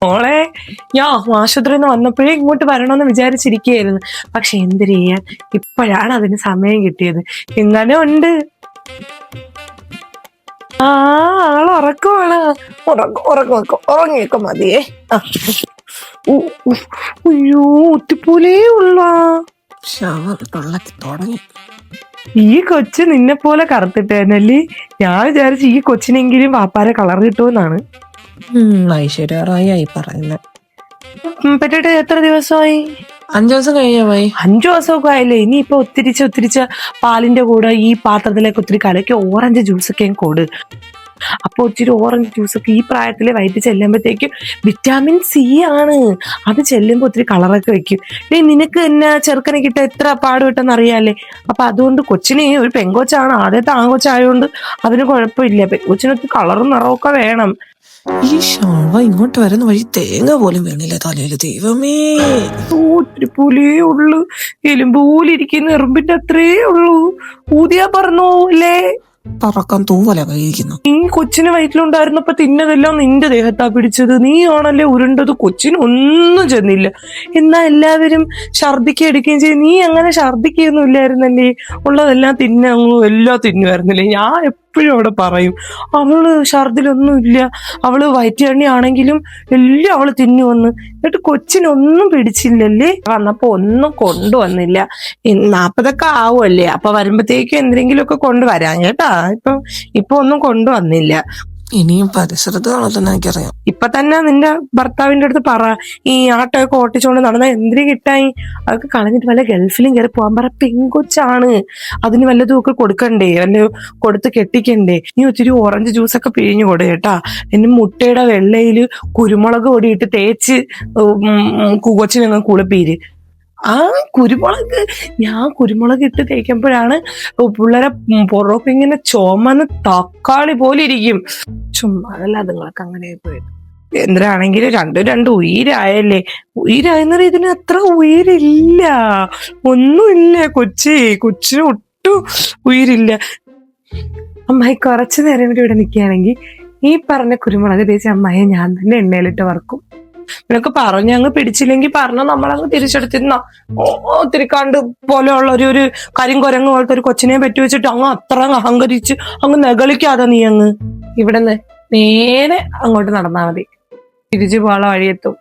മോളെ ഞാൻ ആശുപത്രിയിൽ നിന്ന് വന്നപ്പോഴേ ഇങ്ങോട്ട് വരണമെന്ന് വിചാരിച്ചിരിക്കുകയായിരുന്നു. പക്ഷെ എന്ത് ചെയ്യാൻ, ഇപ്പോഴാണ് അതിന് സമയം കിട്ടിയത്. എങ്ങനെ ഉണ്ട്? ആളുറക്കമാണ്. ഉറങ്ങിയേക്കോ മതിയേ. അയ്യോ ഒത്തിപ്പോലേ ഉള്ള തുടങ്ങി. ഈ കൊച്ചു നിന്നെ പോലെ കറുത്തിട്ടേനല്ലേ. ഞാൻ വിചാരിച്ചു ഈ കൊച്ചിനെങ്കിലും വാപ്പാരെ കളർ കിട്ടുമെന്നാണ്. ഐശ്വര്യായി പറയുന്നത്. പറ്റിട്ട് എത്ര ദിവസമായി? 5 ദിവസം കഴിഞ്ഞായി. 5 ദിവസമൊക്കെ ആയില്ലേ. ഇനിയിപ്പൊ ഒത്തിരിച്ച പാലിന്റെ കൂടെ ഈ പാത്രത്തിലേക്ക് ഒത്തിരി കലക്കി ഓറഞ്ച് ജ്യൂസൊക്കെ കൊടു. അപ്പൊ ഒത്തിരി ഓറഞ്ച് ജ്യൂസൊക്കെ ഈ പ്രായത്തിലെ വയറ്റ് ചെല്ലുമ്പോഴത്തേക്കും വിറ്റാമിൻ സി ആണ്. അത് ചെല്ലുമ്പോ ഒത്തിരി കളറൊക്കെ വെക്കും. നിനക്ക് എന്നാ ചെറുക്കനെ കിട്ട എത്ര പാട് കിട്ടെന്ന് അറിയാല്ലേ. അപ്പൊ അതുകൊണ്ട് കൊച്ചിനെ, ഒരു പെങ്കൊച്ചാണ്, ആദ്യത്തെ ആങ്കൊച്ചായോണ്ട് അതിന് കുഴപ്പമില്ല. പെങ്കൊച്ചിനൊക്കെ കളറും നിറമൊക്കെ വേണം. ഈ ഷാവ ഇങ്ങോട്ട് വരുന്ന വഴി തേങ്ങ പോലും വീണില്ല തലയില്. ദൈവമേ, ഒത്തിരി പുലിയേ ഉള്ളു. എലുമ്പൂലിരിക്കുന്ന എറുമ്പിന്റെ അത്രേ ഉള്ളൂ. ഊതിയാ പറഞ്ഞോ അല്ലേ. പറക്കാൻ തൂവല കഴിക്കുന്നു. നീ കൊച്ചിന് വയറ്റിലുണ്ടായിരുന്നപ്പോ തിന്നതെല്ലാം നിന്റെ ദേഹത്താ പിടിച്ചത്. നീ ആണല്ലേ ഉരുണ്ടത്. കൊച്ചിന് ഒന്നും ചെന്നില്ല. എന്നാ എല്ലാവരും ഛർദിക്കുക എടുക്കുകയും ചെയ്യും. നീ അങ്ങനെ ഛർദിക്കുകയൊന്നും ഇല്ലായിരുന്നല്ലേ. ഉള്ളതെല്ലാം എല്ലാം തിന്നുമായിരുന്നില്ലേ. ഞാൻ എപ്പോഴും അവിടെ പറയും, അവള് ഛർദിലൊന്നും ഇല്ല, അവള് വയറ്റുകണ്ണി ആണെങ്കിലും എല്ലാം അവള് തിന്നുവന്ന്. എന്നിട്ട് കൊച്ചിനൊന്നും പിടിച്ചില്ലല്ലേ. വന്നപ്പോ ഒന്നും കൊണ്ടുവന്നില്ല. 40 ആവുമല്ലേ. അപ്പൊ വരുമ്പത്തേക്കും എന്തെങ്കിലുമൊക്കെ കൊണ്ടുവരാം കേട്ടാ. ഇപ്പൊ ഒന്നും കൊണ്ടുവന്നില്ല. ഇനിയും പരിസരത്ത് കാണുന്ന എനിക്കറിയാം. ഇപ്പൊ തന്നെ നിന്റെ ഭർത്താവിന്റെ അടുത്ത് പറ, ഈ ആട്ടൊക്കെ ഓട്ടിച്ചോണ്ട് നടന്ന എന്തിനു കിട്ടായി. അതൊക്കെ കളഞ്ഞിട്ട് വല്ല ഗൾഫിലും കയറി പോകാൻ പറ. പെങ്കൊച്ചാണ്, അതിന് വല്ലതും ഒക്കെ കൊടുക്കണ്ടേ, വല്ല കൊടുത്ത് കെട്ടിക്കണ്ടേ. നീ ഒത്തിരി ഓറഞ്ച് ജ്യൂസൊക്കെ പിഴിഞ്ഞു കൊടു കേട്ടാ. എന്നെ മുട്ടയുടെ വെള്ളയില് കുരുമുളക് പൊടിയിട്ട് തേച്ച് കൊച്ചിനങ്ങ് കുളിപ്പീര്. ഞാൻ കുരുമുളക് ഇട്ട് തേക്കുമ്പോഴാണ് പിള്ളേരെ പുറമൊക്കെ ഇങ്ങനെ ചുമന്ന് തക്കാളി പോലെ ഇരിക്കും. ചുമ്മാ അതല്ല, അതുങ്ങളൊക്കെ അങ്ങനെ പോയത്. എന്തിനാണെങ്കിലും രണ്ട് ഉയിരായല്ലേ. ഉയിരായെന്ന ഇതിന് അത്ര ഉയിരില്ല, ഒന്നുമില്ല. കൊച്ചിന് ഒട്ടും ഉയിരില്ല. അമ്മായി കുറച്ചു നേരം കൂടി ഇവിടെ നിൽക്കുകയാണെങ്കിൽ ഈ പറഞ്ഞ കുരുമുളക് തേച്ച് അമ്മായി ഞാൻ തന്നെ എണ്ണയിലിട്ട് വറക്കും. നിനക്ക് പറഞ്ഞ് അങ്ങ് പിടിച്ചില്ലെങ്കിൽ പറഞ്ഞ നമ്മളങ്ങ് തിരിച്ചെടുത്തിരുന്ന ഒത്തിരി കണ്ട് പോലെയുള്ള ഒരു കരിങ്കൊരങ്ങ് പോലത്തെ ഒരു കൊച്ചിനെ പറ്റി വെച്ചിട്ട് അങ്ങ് അത്ര അഹങ്കരിച്ച് അങ്ങ് നെകളിക്കാതെ നീ അങ്ങ് ഇവിടെ നേരെ അങ്ങോട്ട് നടന്നാ മതി. തിരിച്ചു പോകാനുള്ള വഴിയെത്തും.